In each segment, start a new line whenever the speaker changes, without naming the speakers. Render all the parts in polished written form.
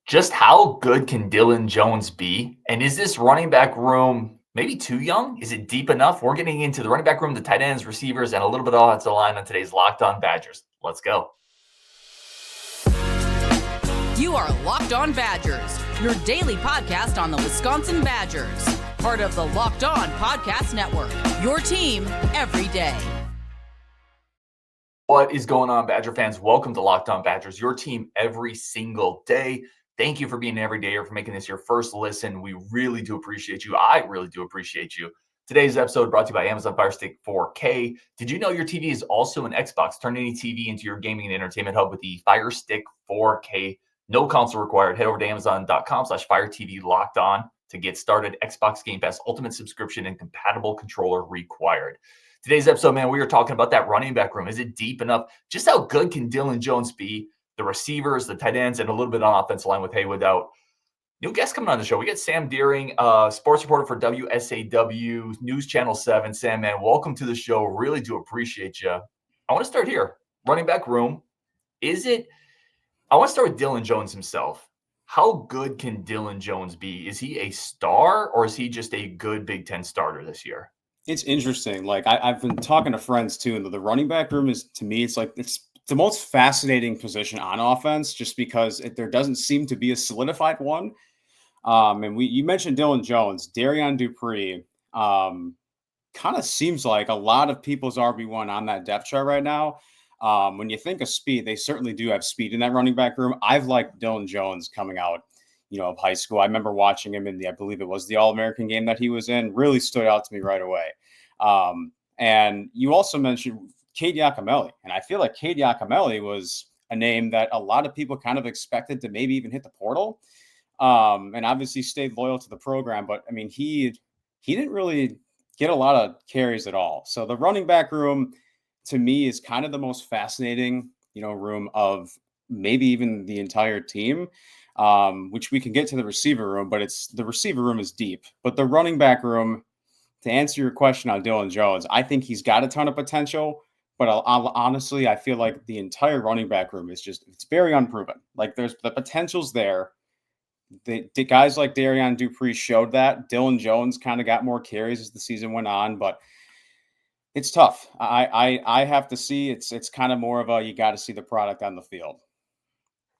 Just how good can Dylan Jones be? And is this running back room maybe too young? Is it deep enough? We're getting into the running back room, the tight ends, receivers, and a little bit of offensive line on today's Locked On Badgers. Let's go.
You are Locked On Badgers, your daily podcast on the Wisconsin Badgers. Part of the Locked On Podcast Network, your team every day.
What is going on, Badger fans? Welcome to Locked On Badgers, your team every single day. Thank you for being every day or for making this your first listen. We really do appreciate you. I really do appreciate you. Today's episode brought to you by Amazon Fire Stick 4K. Did you know your TV is also an Xbox? Turn any TV into your gaming and entertainment hub with the Fire Stick 4K. No console required. Head over to Amazon.com/FireTV Locked On to get started. Xbox Game Pass Ultimate subscription and compatible controller required. Today's episode, man, we are talking about that running back room. Is it deep enough? Just how good can Dylan Jones be? The receivers, the tight ends, and a little bit on offensive line with Haywood out. New guest coming on the show. We got Sam Dehring, sports reporter for WSAW News Channel 7. Sam, man, welcome to the show. Really do appreciate you. I want to start here. Running back room. I want to start with Dylan Jones himself. How good can Dylan Jones be? Is he a star or is he just a good Big Ten starter this year?
It's interesting. Like I've been talking to friends too, and the running back room is, to me, it's the most fascinating position on offense, just because there doesn't seem to be a solidified one. And you mentioned Dylan Jones, Darion Dupree. Kind of seems like a lot of people's RB1 on that depth chart right now. When you think of speed, they certainly do have speed in that running back room. I've liked Dylan Jones coming out, of high school. I remember watching him in I believe it was the All-American game that he was in. Really stood out to me right away. And you also mentioned Cade Yakimelli, and I feel like Cade Yakimelli was a name that a lot of people kind of expected to maybe even hit the portal, and obviously stayed loyal to the program. But I mean, he didn't really get a lot of carries at all. So the running back room, to me, is kind of the most fascinating, room of maybe even the entire team. Which we can get to the receiver room, but the receiver room is deep. But the running back room, to answer your question on Dylan Jones, I think he's got a ton of potential. But honestly, I feel like the entire running back room is it's very unproven. Like the potential's there. The guys like Darion Dupree showed that. Dylan Jones kind of got more carries as the season went on, but it's tough. I have to see. It's kind of more of you got to see the product on the field.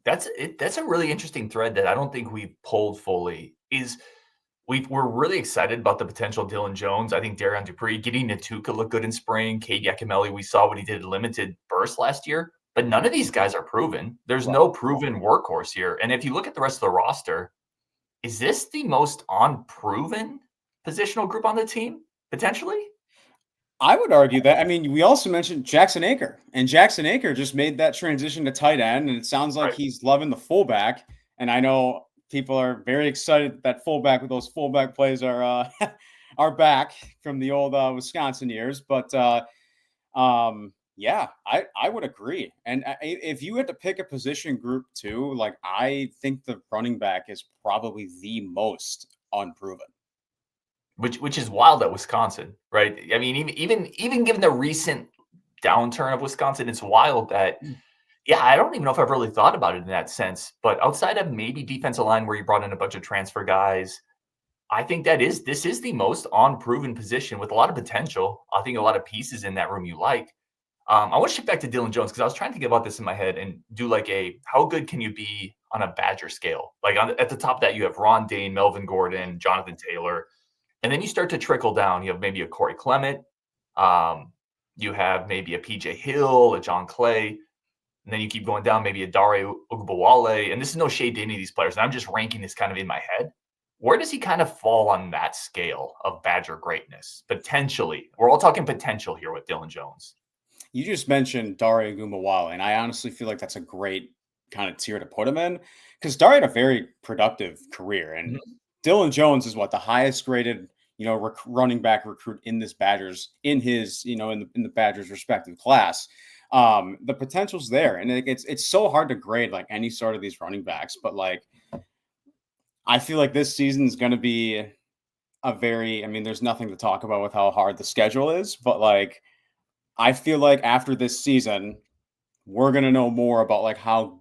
That's a really interesting thread that I don't think we've pulled fully. We're really excited about the potential of Dylan Jones. I think Darion Dupree, getting Natuka look good in spring. Cade Yakimelli, we saw what he did limited burst last year, but none of these guys are proven. There's no proven workhorse here. And if you look at the rest of the roster, is this the most unproven positional group on the team, potentially?
I would argue that. I mean, we also mentioned Jackson Aker, and Jackson Aker just made that transition to tight end, and it sounds like he's loving the fullback. And I know people are very excited that those fullback plays are are back from the old Wisconsin years. But yeah, I would agree. And if you had to pick a position group too, like I think the running back is probably the most unproven.
Which is wild at Wisconsin, right? I mean, even given the recent downturn of Wisconsin, it's wild that, I don't even know if I've really thought about it in that sense. But outside of maybe defensive line, where you brought in a bunch of transfer guys, I think this is the most unproven position with a lot of potential. I think a lot of pieces in that room you like. I want to shift back to Dylan Jones because I was trying to think about this in my head and do like how good can you be on a Badger scale? Like at the top of that, you have Ron Dane, Melvin Gordon, Jonathan Taylor. And then you start to trickle down. You have maybe a Corey Clement. You have maybe a PJ Hill, a John Clay. And then you keep going down, maybe a Dare Ogbowale. And this is no shade to any of these players. And I'm just ranking this kind of in my head. Where does he kind of fall on that scale of Badger greatness? Potentially. We're all talking potential here with Dylan Jones.
You just mentioned Dare Ogbowale, and I honestly feel like that's a great kind of tier to put him in, because Dare had a very productive career. And Dylan Jones is the highest graded, running back recruit in this Badgers, in his, in the Badgers respective class. The potential's there, and it's so hard to grade like any sort of these running backs, but like I feel like this season is going to be there's nothing to talk about with how hard the schedule is, but like I feel like after this season, we're going to know more about like how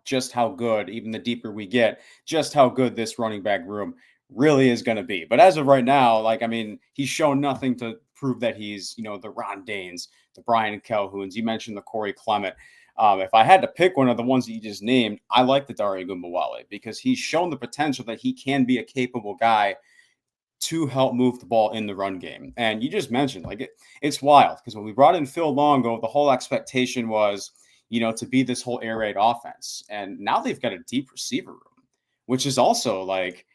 good, even the deeper we get, just how good this running back room really is going to be. But as of right now, like, I mean, he's shown nothing to prove that he's, the Ron Danes, the Brian Calhouns. You mentioned the Corey Clement. If I had to pick one of the ones that you just named, I like the Darion because he's shown the potential that he can be a capable guy to help move the ball in the run game. And you just mentioned, like, it's wild because when we brought in Phil Longo, the whole expectation was, to be this whole air raid offense. And now they've got a deep receiver room, which is also like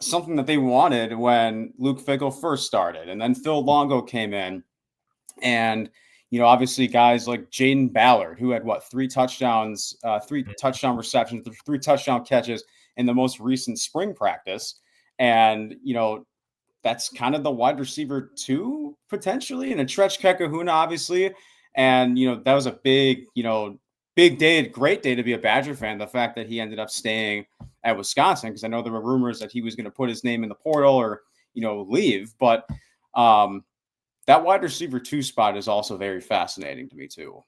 something that they wanted when Luke Fickell first started. And then Phil Longo came in. And, obviously guys like Jayden Ballard, who had three touchdown receptions, 3 touchdown catches in the most recent spring practice. And, that's kind of the wide receiver 2 potentially, and a Trech Kekahuna, obviously. And, that was a big day, great day to be a Badger fan. The fact that he ended up staying at Wisconsin, because I know there were rumors that he was going to put his name in the portal or, leave. But that wide receiver 2 spot is also very fascinating to me too.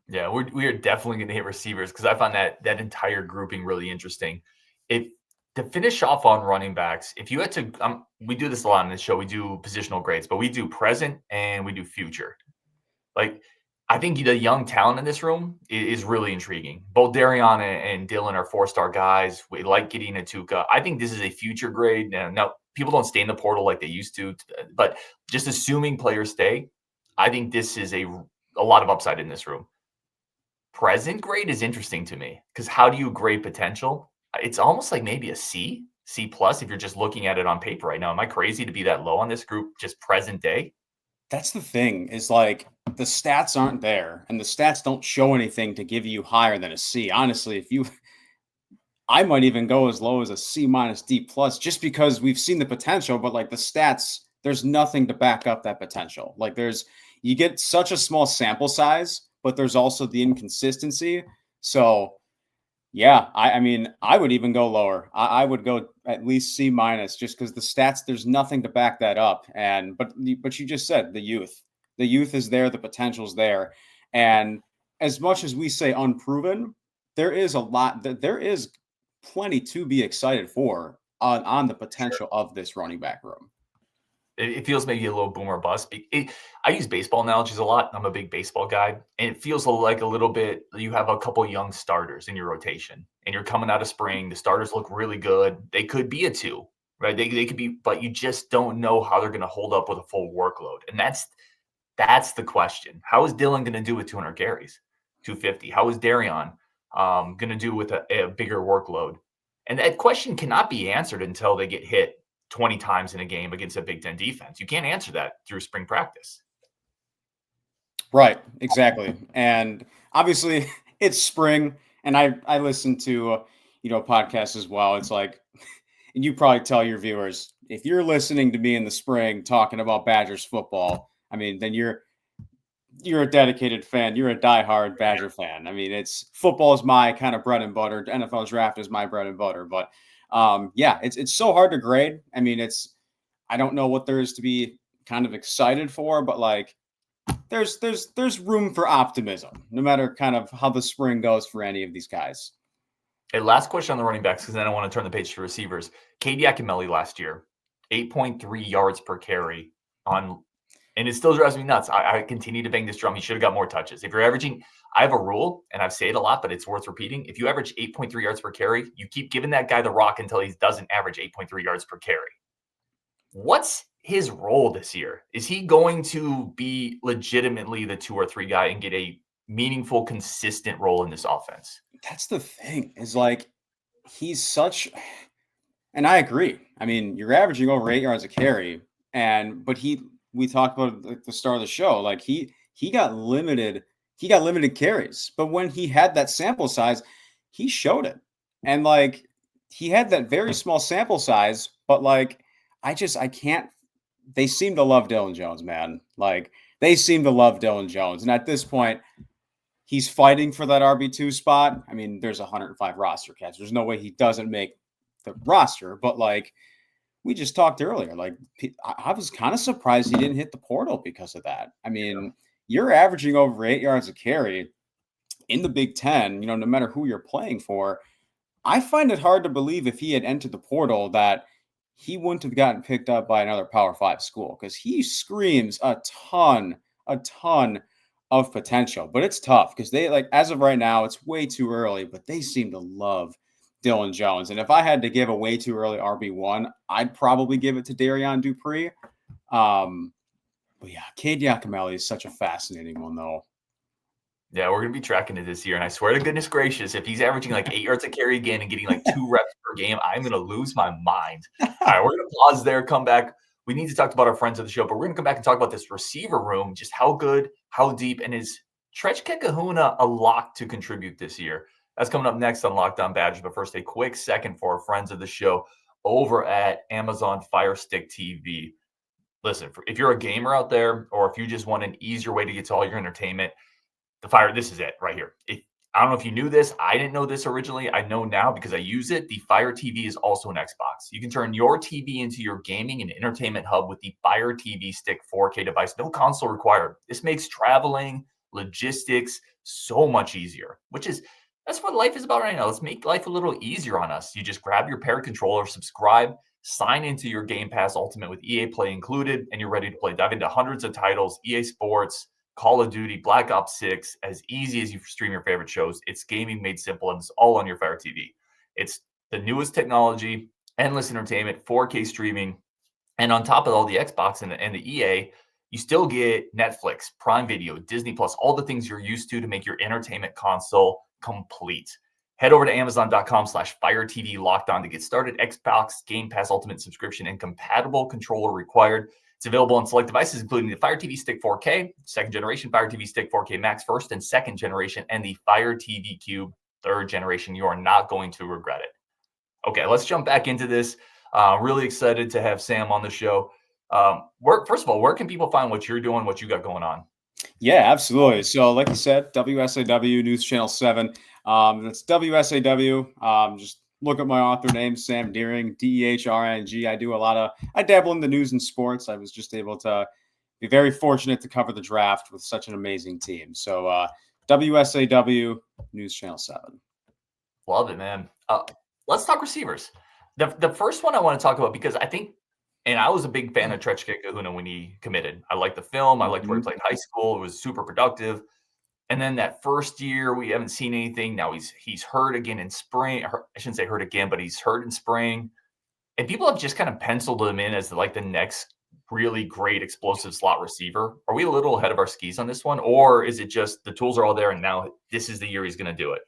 Yeah, we are definitely going to hit receivers because I found that entire grouping really interesting. To finish off on running backs, if you had to, we do this a lot on this show. We do positional grades, but we do present and we do future. Like, I think the young talent in this room is really intriguing. Both Darion and Dilin are 4-star guys. We like getting Atuka. I think this is a future grade. Now, people don't stay in the portal like they used to, but just assuming players stay, I think this is a lot of upside in this room. Present grade is interesting to me because how do you grade potential? It's almost like maybe a C plus if you're just looking at it on paper right now. Am I crazy to be that low on this group just present day?
That's the thing, is like the stats aren't there and the stats don't show anything to give you higher than a C. Honestly, I might even go as low as a C minus D plus just because we've seen the potential, but like the stats, there's nothing to back up that potential. Like you get such a small sample size, but there's also the inconsistency. So yeah, I mean, I would even go lower. I would go at least C minus just because the stats, there's nothing to back that up. But you just said the youth is there, the potential's there. And as much as we say unproven, there is plenty to be excited for on the potential of this running back room.
It feels maybe a little boomer bust. I use baseball analogies a lot. I'm a big baseball guy. And it feels like a little bit, you have a couple young starters in your rotation and you're coming out of spring. The starters look really good. They could be a 2, right? They could be, but you just don't know how they're going to hold up with a full workload. And that's the question. How is Dilin going to do with 200 carries, 250? How is Darion going to do with a bigger workload? And that question cannot be answered until they get hit 20 times in a game against a Big Ten defense. You can't answer that through spring practice.
Right, exactly. And obviously it's spring, and I listen to, podcasts as well. It's like, and you probably tell your viewers, if you're listening to me in the spring talking about Badgers football, I mean, then you're a dedicated fan. You're a diehard Badger fan. I mean, football is my kind of bread and butter. NFL draft is my bread and butter, but yeah, it's so hard to grade. I mean, I don't know what there is to be kind of excited for, but like there's room for optimism, no matter kind of how the spring goes for any of these guys.
Hey, last question on the running backs, because then I want to turn the page to receivers. Katie Akinmelli last year, 8.3 yards per carry and it still drives me nuts. I continue to bang this drum. He should have got more touches. If you're averaging, I have a rule, and I've said it a lot, but it's worth repeating. If you average 8.3 yards per carry, you keep giving that guy the rock until he doesn't average 8.3 yards per carry. What's his role this year? Is he going to be legitimately the 2 or 3 guy and get a meaningful, consistent role in this offense?
That's the thing, is like he's such, and I agree. I mean, you're averaging over 8 yards a carry, but we talked about at the start of the show, like he got limited carries, but when he had that sample size, he showed it. And like he had that very small sample size, but like I can't, they seem to love Dillon Jones, man. Like they seem to love Dillon Jones. And at this point, he's fighting for that RB2 spot. I mean, there's 105 roster cats. There's no way he doesn't make the roster, but like we just talked earlier, like I was kind of surprised he didn't hit the portal because of that. I mean, you're averaging over 8 yards a carry. in the Big Ten, no matter who you're playing for, I find it hard to believe if he had entered the portal that he wouldn't have gotten picked up by another Power 5 school, because he screams a ton of potential. But it's tough because they, like, as of right now, it's way too early, but they seem to love Dylan Jones. And if I had to give a way too early RB1, I'd probably give it to Darion Dupree. But yeah, Cade Yakimelli is such a fascinating one, though.
Yeah, we're going to be tracking it this year. And I swear to goodness gracious, if he's averaging like 8 yards a carry again and getting like 2 reps per game, I'm going to lose my mind. All right, we're going to pause there, come back. We need to talk about our friends of the show, but we're going to come back and talk about this receiver room, just how good, how deep, and is Trech Kekahuna a lock to contribute this year? That's coming up next on Locked On Badgers. But first, a quick second for our friends of the show over at Amazon Fire Stick TV. Listen, if you're a gamer out there, or if you just want an easier way to get to all your entertainment, this is it right here. I don't know if you knew this. I didn't know this originally. I know now because I use it. The Fire TV is also an Xbox. You can turn your TV into your gaming and entertainment hub with the Fire TV Stick 4K device. No console required. This makes traveling, logistics so much easier, that's what life is about right now. Let's make life a little easier on us. You just grab your paired controller, subscribe, sign into your Game Pass Ultimate with EA Play included, and you're ready to play. Dive into hundreds of titles, EA Sports, Call of Duty, Black Ops 6, as easy as you stream your favorite shows. It's gaming made simple, and it's all on your Fire TV. It's the newest technology, endless entertainment, 4K streaming, and on top of all the Xbox and the EA, you still get Netflix, Prime Video, Disney Plus, all the things you're used to make your entertainment console complete. Head over to Amazon.com/Fire TV Locked On to get started. Xbox Game Pass Ultimate subscription and compatible controller required. It's available on select devices, including the Fire TV Stick 4K, second generation Fire TV Stick 4K Max first and second generation, and the Fire TV Cube third generation. You are not going to regret it. Okay, let's jump back into this. Really excited to have Sam on the show. First of all, where can people find what you're doing, what you got going on?
Yeah, absolutely. So like I said, WSAW News Channel 7. That's WSAW. Just look at my author name, Sam Dehring, Dehring. I dabble in the news and sports. I was just able to be very fortunate to cover the draft with such an amazing team. So WSAW News Channel 7.
Love it, man. Let's talk receivers. The first one I want to talk about, because I think, and I was a big fan of Trech Kekahuna when he committed. I liked the film. I liked where he played high school. It was super productive. And then that first year, we haven't seen anything. Now he's hurt again in spring. I shouldn't say hurt again, but he's hurt in spring. And people have just kind of penciled him in as like the next really great explosive slot receiver. Are we a little ahead of our skis on this one? Or is it just the tools are all there and now this is the year he's going to do it?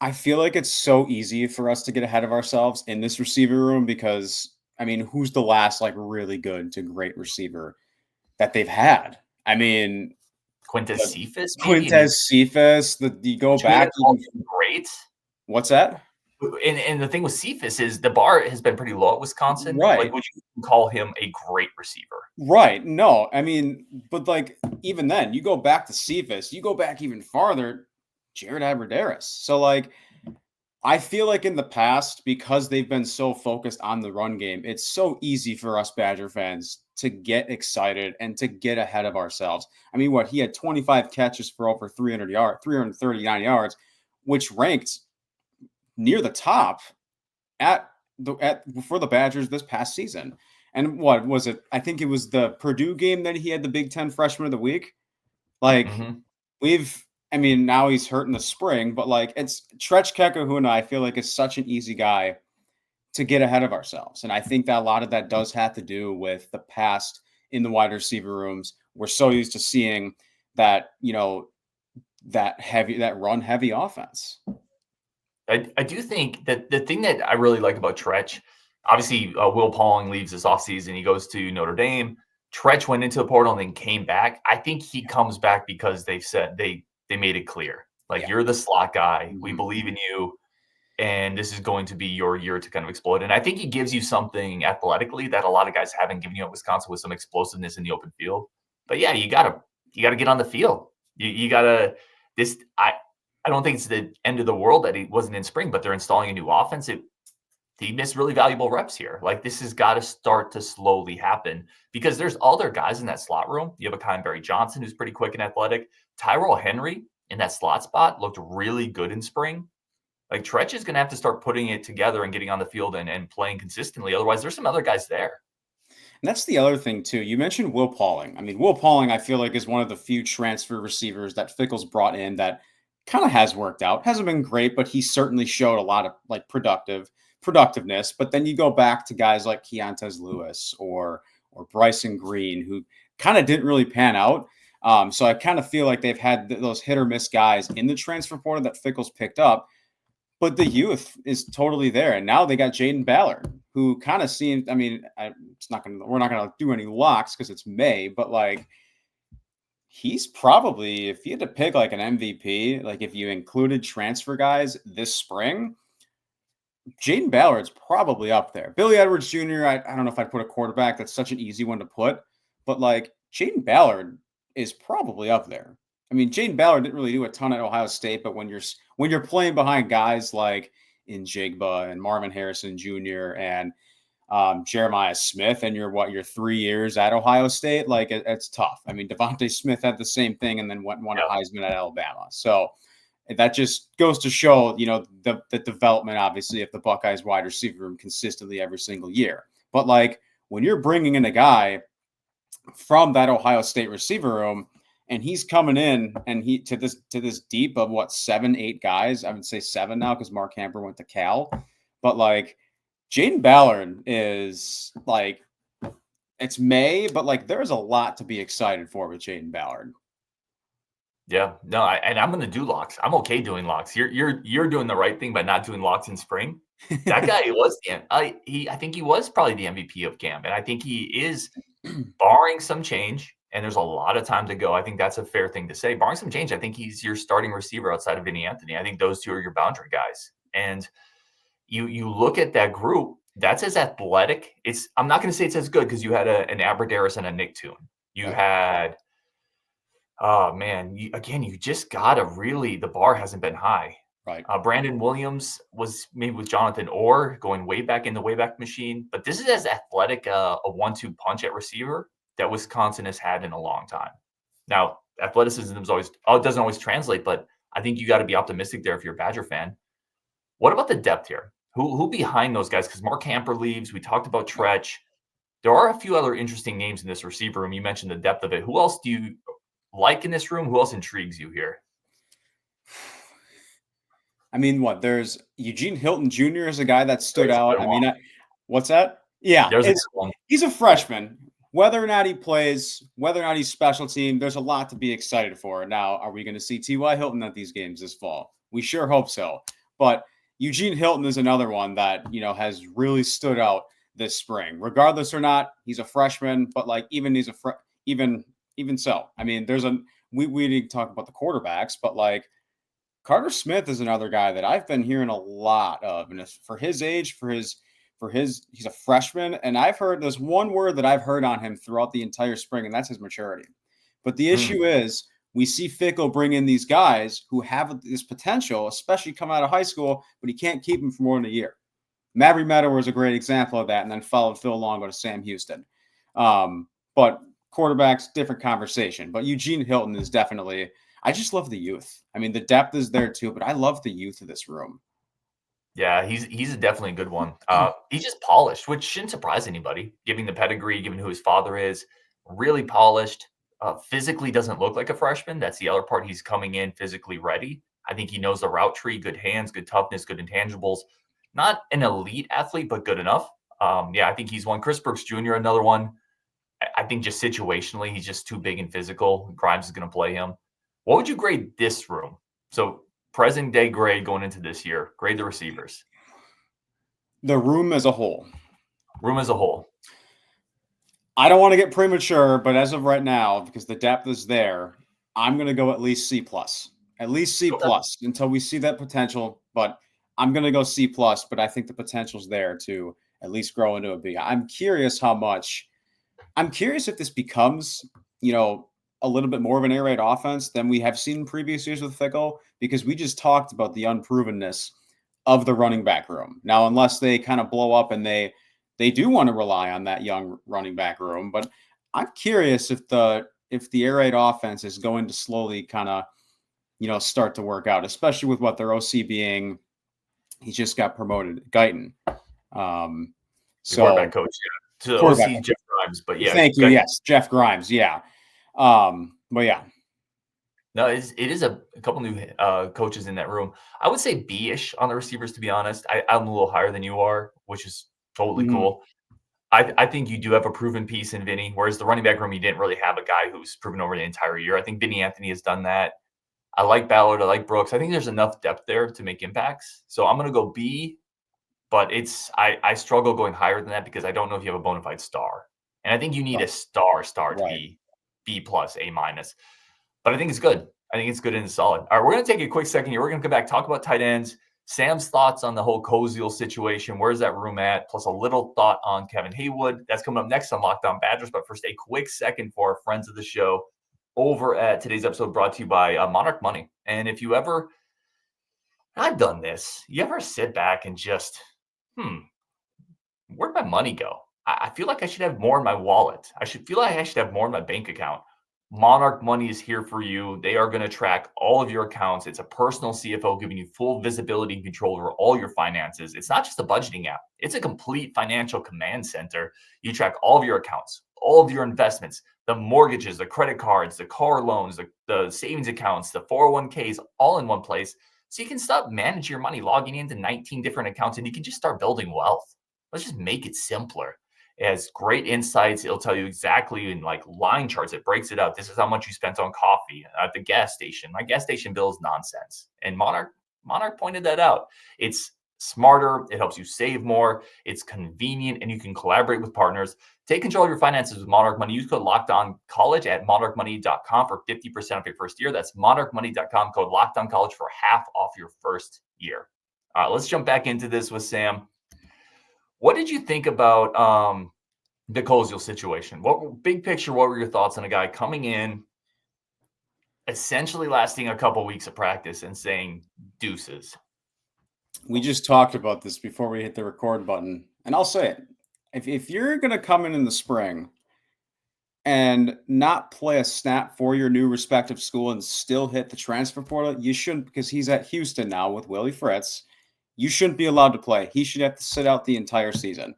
I feel like it's so easy for us to get ahead of ourselves in this receiver room because, I mean, who's the last like really good to great receiver that they've had? I mean,
Quintez Cephas?
Cephas. You go back.
Great.
What's that?
And the thing with Cephas is the bar has been pretty low at Wisconsin.
Right.
Like, would you call him a great receiver?
Right. No, I mean, but like even then, you go back to Cephas, you go back even farther, Jared Abbrederis. So like, I feel like in the past, because they've been so focused on the run game, it's so easy for us Badger fans to get excited and to get ahead of ourselves. I mean, he had 25 catches for over 339 yards, which ranked near the top for the Badgers this past season. And what was it? I think it was the Purdue game that he had the Big Ten Freshman of the Week. Like now he's hurt in the spring, but like it's Trech Kekahuna, I feel like is such an easy guy to get ahead of ourselves. And I think that a lot of that does have to do with the past in the wide receiver rooms. We're so used to seeing that, that run heavy offense.
I do think that the thing that I really like about Trech, obviously Will Pauling leaves this offseason. He goes to Notre Dame. Trech went into the portal and then came back. I think he comes back because they've said they made it clear. Like, you're the slot guy. We believe in you. And this is going to be your year to kind of explode. And I think he gives you something athletically that a lot of guys haven't given you at Wisconsin, with some explosiveness in the open field. But yeah, you gotta get on the field. You gotta I don't think it's the end of the world that he wasn't in spring, but they're installing a new offense. He missed really valuable reps here. Like, this has got to start to slowly happen because there's other guys in that slot room. You have a Kyne Berry Johnson who's pretty quick and athletic. Tyrell Henry in that slot spot looked really good in spring. Like Trech is going to have to start putting it together and getting on the field and playing consistently. Otherwise, there's some other guys there.
And that's the other thing, too. You mentioned Will Pauling. I mean, Will Pauling, I feel like, is one of the few transfer receivers that Fickell's brought in that kind of has worked out. Hasn't been great, but he certainly showed a lot of like productiveness. But then you go back to guys like Keontez Lewis or Bryson Green, who kind of didn't really pan out. So I kind of feel like they've had those hit or miss guys in the transfer portal that Fickell's picked up. But the youth is totally there. And now they got Jayden Ballard, who kind of seems, I mean, we're not going to do any locks because it's May, but like, he's probably, if you had to pick like an MVP, like if you included transfer guys this spring, Jayden Ballard's probably up there. Billy Edwards Jr., I don't know if I'd put a quarterback. That's such an easy one to put. But like, Jayden Ballard is probably up there. I mean, Jayden Ballard didn't really do a ton at Ohio State, but when you're playing behind guys like Njigba and Marvin Harrison Jr. and Jeremiah Smith, and you're 3 years at Ohio State, like it's tough. I mean, Devontae Smith had the same thing and then won a Heisman at Alabama. So that just goes to show, the development, obviously, of the Buckeyes wide receiver room consistently every single year. But like when you're bringing in a guy from that Ohio State receiver room, and he's coming in and he to this deep of 7, 8 guys. I would say 7 now because Mark Hamper went to Cal. But like Jayden Ballard is like, it's May, but like there's a lot to be excited for with Jayden Ballard.
Yeah, no, and I'm going to do locks. I'm okay doing locks. You're doing the right thing by not doing locks in spring. That guy was I think he was probably the MVP of camp, and I think he is, barring some change. And there's a lot of time to go. I think that's a fair thing to say. Barring some change, I think he's your starting receiver outside of Vinny Anthony. I think those two are your boundary guys. And you look at that group, that's as athletic. I'm not going to say it's as good because you had an Aberderis and a Nick Toon. You had, you just got to really, the bar hasn't been high.
Right.
Brandon Williams was maybe with Jonathan Orr going way back in the Wayback Machine. But this is as athletic a 1-2 punch at receiver that Wisconsin has had in a long time. Now, athleticism doesn't always translate, but I think you got to be optimistic there if you're a Badger fan. What about the depth here? Who behind those guys? Because Mark Hamper leaves. We talked about Trech. There are a few other interesting names in this receiver room. You mentioned the depth of it. Who else do you like in this room? Who else intrigues you here?
I mean, there's Eugene Hilton Jr. is a guy that stood out. I mean, what's that? Yeah, he's a freshman. Whether or not he plays, whether or not he's special team, there's a lot to be excited for. Now, are we going to see T.Y. Hilton at these games this fall? We sure hope so. But Eugene Hilton is another one that, has really stood out this spring. Regardless or not, he's a freshman, but like even so. I mean, we need to talk about the quarterbacks, but like Carter Smith is another guy that I've been hearing a lot of, and for his age, he's a freshman, and there's one word that I've heard on him throughout the entire spring, and that's his maturity. But the issue is we see Fickell bring in these guys who have this potential, especially coming out of high school, but he can't keep them for more than a year. Mabry Meadow was a great example of that, and then followed Phil Longo to Sam Houston. But quarterbacks, different conversation. But Eugene Hilton is definitely – I just love the youth. I mean, the depth is there too, but I love the youth of this room.
Yeah, he's definitely a good one. He's just polished, which shouldn't surprise anybody, given the pedigree, given who his father is. Really polished. Physically doesn't look like a freshman. That's the other part. He's coming in physically ready. I think he knows the route tree, good hands, good toughness, good intangibles. Not an elite athlete, but good enough. I think he's one. Chris Brooks Jr., another one. I think just situationally, he's just too big and physical. Grimes is going to play him. What would you grade this room? So present day grade going into this year. Grade the receivers.
The room as a whole.
Room as a whole.
I don't want to get premature, but as of right now, because the depth is there, I'm going to go at least C+. At least C+ until we see that potential. But I'm going to go C+, but I think the potential's there to at least grow into a B. I'm curious if this becomes, a little bit more of an air raid offense than we have seen in previous years with Fickell, because we just talked about the unprovenness of the running back room. Now, unless they kind of blow up and they do want to rely on that young running back room, but I'm curious if the air raid offense is going to slowly kind of start to work out, especially with what their OC being. He just got promoted, Guyton.
Quarterback coach, yeah. To OC Jeff Grimes, but yeah.
Thank you. Yes, Jeff Grimes. Yeah. But yeah.
No, it is a couple new coaches in that room. I would say B-ish on the receivers, to be honest. I'm a little higher than you are, which is totally cool. I think you do have a proven piece in Vinny, whereas the running back room, you didn't really have a guy who's proven over the entire year. I think Vinny Anthony has done that. I like Ballard. I like Brooks. I think there's enough depth there to make impacts. So I'm going to go B, but I struggle going higher than that because I don't know if you have a bona fide star. And I think you need a star to be B plus, A minus. But I think it's good. I think it's good and solid. All right, we're going to take a quick second here. We're going to come back, talk about tight ends, Sam's thoughts on the whole Koziol situation. Where's that room at? Plus a little thought on Kevin Haywood. That's coming up next on Locked On Badgers. But first, a quick second for our friends of the show over at today's episode brought to you by Monarch Money. And if you ever, I've done this, you ever sit back and just, where'd my money go? I feel like I should have more in my wallet. I feel like I should have more in my bank account. Monarch Money is here for you. They are going to track all of your accounts. It's a personal CFO giving you full visibility and control over all your finances. It's not just a budgeting app. It's a complete financial command center. You track all of your accounts, all of your investments, the mortgages, the credit cards, the car loans, the savings accounts, the 401ks, all in one place. So you can stop managing your money, logging into 19 different accounts, and you can just start building wealth. Let's just make it simpler. It has great insights. It'll tell you exactly in like line charts. It breaks it out. This is how much you spent on coffee at the gas station. My gas station bill is nonsense. And Monarch pointed that out. It's smarter. It helps you save more. It's convenient, and you can collaborate with partners. Take control of your finances with Monarch Money. Use code LOCKEDONCollege at monarchmoney.com for 50% off your first year. That's monarchmoney.com, code LOCKEDONCollege for half off your first year. All right, let's jump back into this with Sam. What did you think about the Koziol situation? Big picture, what were your thoughts on a guy coming in, essentially lasting a couple weeks of practice and saying deuces?
We just talked about this before we hit the record button, and I'll say it. If you're going to come in the spring and not play a snap for your new respective school and still hit the transfer portal, you shouldn't, because he's at Houston now with Willie Fritz. You shouldn't be allowed to play. He should have to sit out the entire season.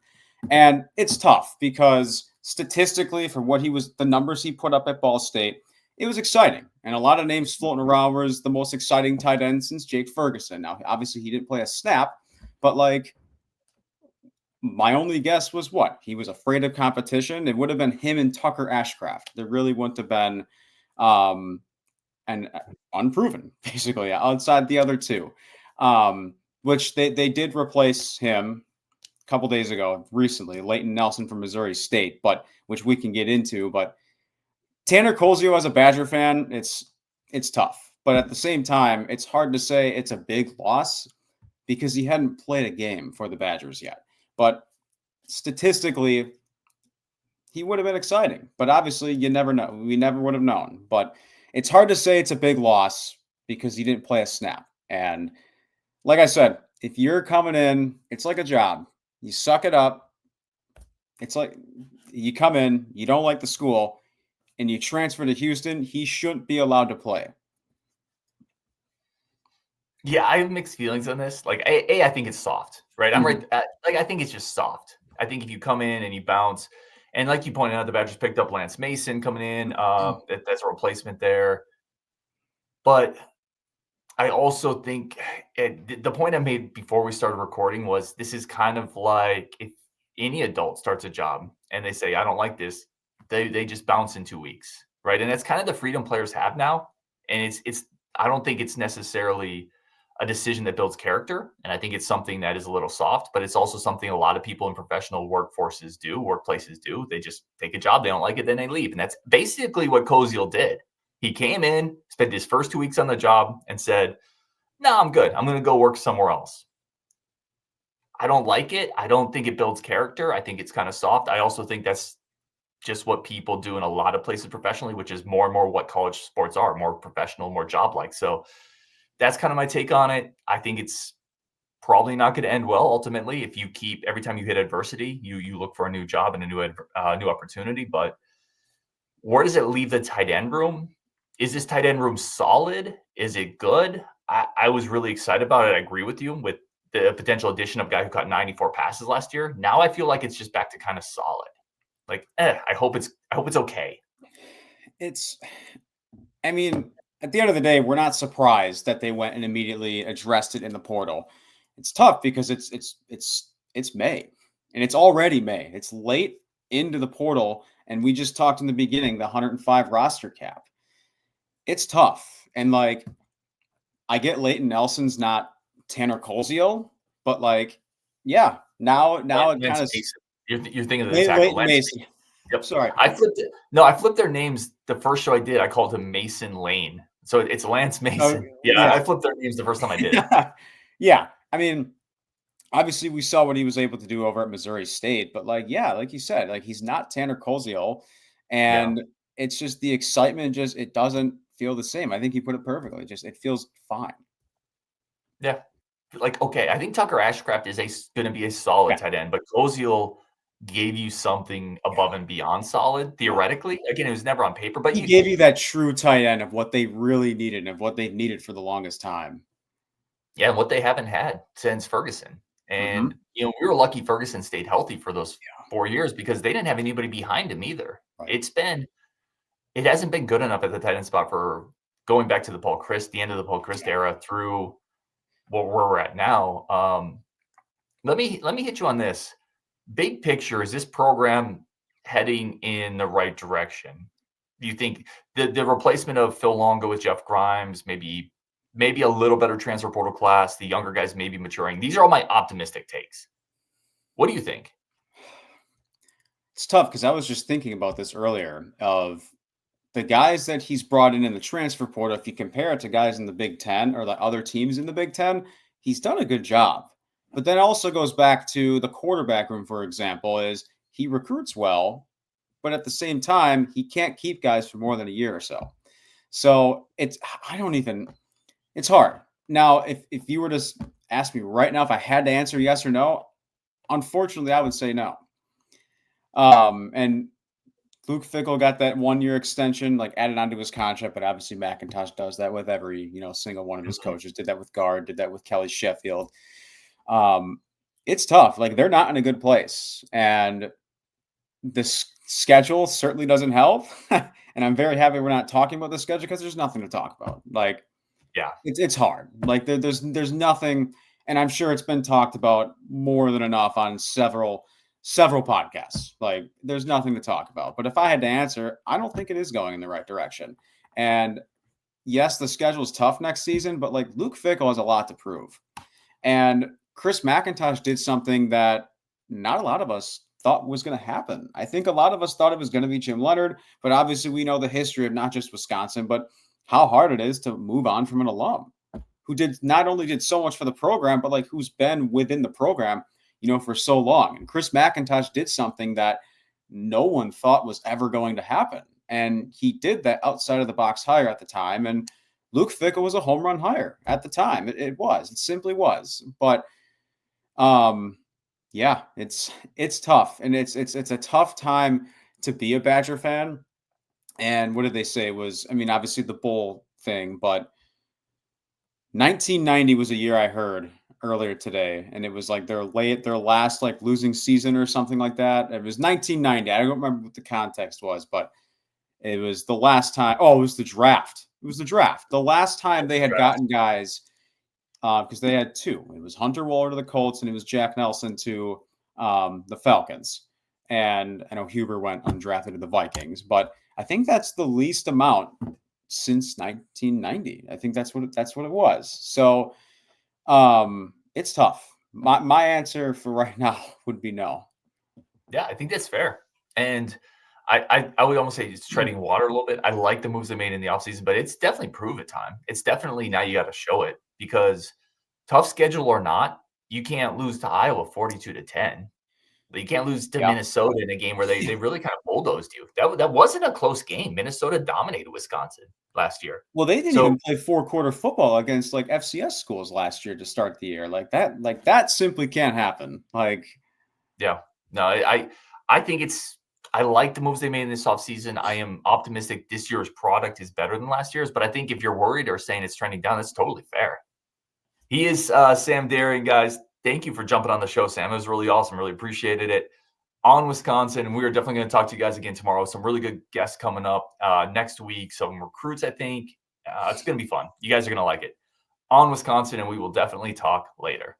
And it's tough because statistically, for what the numbers he put up at Ball State, it was exciting. And a lot of names floating around was the most exciting tight end since Jake Ferguson. Now, obviously, he didn't play a snap, but my only guess was what? He was afraid of competition. It would have been him and Tucker Ashcraft. There really wouldn't have been and unproven, basically, outside the other two. Which they did replace him a couple days ago, recently, Leighton Nelson from Missouri State, which we can get into. But Tanner Koziol, as a Badger fan, it's tough. But at the same time, it's hard to say it's a big loss because he hadn't played a game for the Badgers yet. But statistically, he would have been exciting. But obviously, you never know. We never would have known. But it's hard to say it's a big loss because he didn't play a snap. And like I said, if you're coming in, it's like a job. You suck it up. It's like you come in, you don't like the school, and you transfer to Houston, he shouldn't be allowed to play.
Yeah, I have mixed feelings on this. Like, I think it's soft, right? I'm right. I think it's just soft. I think if you come in and you bounce, and like you pointed out, the Badgers picked up Lance Mason coming in. That's a replacement there. But I also think the point I made before we started recording was this is kind of like if any adult starts a job and they say, I don't like this, they just bounce in 2 weeks, right? And that's kind of the freedom players have now. And I don't think it's necessarily a decision that builds character. And I think it's something that is a little soft, but it's also something a lot of people in professional workplaces do. They just take a job, they don't like it, then they leave. And that's basically what Koziol did. He came in, spent his first 2 weeks on the job, and said, no, I'm good. I'm going to go work somewhere else. I don't like it. I don't think it builds character. I think it's kind of soft. I also think that's just what people do in a lot of places professionally, which is more and more what college sports are, more professional, more job-like. So that's kind of my take on it. I think it's probably not going to end well ultimately if you keep, every time you hit adversity, you look for a new job and a new opportunity. But where does it leave the tight end room? Is this tight end room solid? Is it good? I was really excited about it. I agree with you with the potential addition of a guy who caught 94 passes last year. Now I feel like it's just back to kind of solid. Like, I hope it's okay.
I mean, at the end of the day, we're not surprised that they went and immediately addressed it in the portal. It's tough because it's May, and it's already May. It's late into the portal, and we just talked in the beginning the 105 roster cap. It's tough, and like I get Leighton Nelson's not Tanner Koziol, but like, yeah, now it kind of
you're thinking of the tackle
Leighton Mason.
Yep.
Sorry.
I flipped their names the first show I did. I called him Mason Lane. So it's Lance Mason. Yeah, I flipped their names the first time I did it.
Yeah. I mean, obviously we saw what he was able to do over at Missouri State, but like, yeah, like you said, like he's not Tanner Koziol, and it's just the excitement it doesn't feel the same. I think you put it perfectly. It feels fine.
Yeah. Like, okay, I think Tucker Ashcraft is going to be a solid tight end, but Koziol gave you something above and beyond solid, theoretically. Again, it was never on paper, but
he gave you that true tight end of what they really needed and of what they've needed for the longest time. Yeah,
and what they haven't had since Ferguson. And, we were lucky Ferguson stayed healthy for those 4 years because they didn't have anybody behind him either. Right. It hasn't been good enough at the tight end spot for going back to the end of the Paul Christ era through where we're at now. Let me hit you on this. Big picture, is this program heading in the right direction? Do you think the replacement of Phil Longo with Jeff Grimes, maybe a little better transfer portal class, the younger guys maybe maturing? These are all my optimistic takes. What do you think?
It's tough because I was just thinking about this earlier of the guys that he's brought in the transfer portal. If you compare it to guys in the Big Ten or the other teams in the Big Ten, he's done a good job. But that also goes back to the quarterback room, for example, is he recruits well, but at the same time, he can't keep guys for more than a year or so. So it's hard. Now, if you were to ask me right now, if I had to answer yes or no, unfortunately, I would say no. And Luke Fickell got that 1-year extension, like added onto his contract, but obviously McIntosh does that with every, single one of his coaches. Did that with Guard, did that with Kelly Sheffield. It's tough. Like they're not in a good place, and this schedule certainly doesn't help. And I'm very happy we're not talking about the schedule because there's nothing to talk about. Like, yeah, it's hard. Like there's nothing, and I'm sure it's been talked about more than enough on several podcasts. Like there's nothing to talk about. But if I had to answer, I don't think it is going in the right direction. And yes, the schedule is tough next season, but like Luke Fickell has a lot to prove. And Chris McIntosh did something that not a lot of us thought was going to happen. I think a lot of us thought it was going to be Jim Leonard, but obviously we know the history of not just Wisconsin, but how hard it is to move on from an alum who not only did so much for the program, but like who's been within the program, for so long. And Chris McIntosh did something that no one thought was ever going to happen. And he did that outside of the box hire at the time. And Luke Fickell was a home run hire at the time. It simply was. But yeah, it's tough. And it's a tough time to be a Badger fan. And what did they say was, obviously the bowl thing, but 1990 was a year I heard earlier today, and it was like their last like losing season or something like that. It was 1990. I don't remember what the context was, but it was the last time. Oh, it was the draft. The last time they had gotten guys, because they had two. It was Hunter Wohler to the Colts, and it was Jack Nelson to the Falcons. And I know Huber went undrafted to the Vikings, but I think that's the least amount since 1990. I think that's what it was. So it's tough. My answer for right now would be no.
Yeah, I think that's fair. And I would almost say it's treading water a little bit. I like the moves they made in the offseason, but it's definitely prove it time. It's definitely now you got to show it, because tough schedule or not, you can't lose to Iowa 42-10. But you can't lose to Minnesota in a game where they really kind of bulldozed you. That wasn't a close game. Minnesota dominated Wisconsin last year.
Well, they didn't even play 4-quarter football against like FCS schools last year to start the year. Like that simply can't happen. Like,
yeah, no, I think it's I like the moves they made in this offseason. I am optimistic this year's product is better than last year's, but I think if you're worried or saying it's trending down, that's totally fair. He is Sam Dehring, guys. Thank you for jumping on the show, Sam. It was really awesome. Really appreciated it. On Wisconsin, we are definitely going to talk to you guys again tomorrow. Some really good guests coming up next week. Some recruits, I think. It's going to be fun. You guys are going to like it. On Wisconsin, and we will definitely talk later.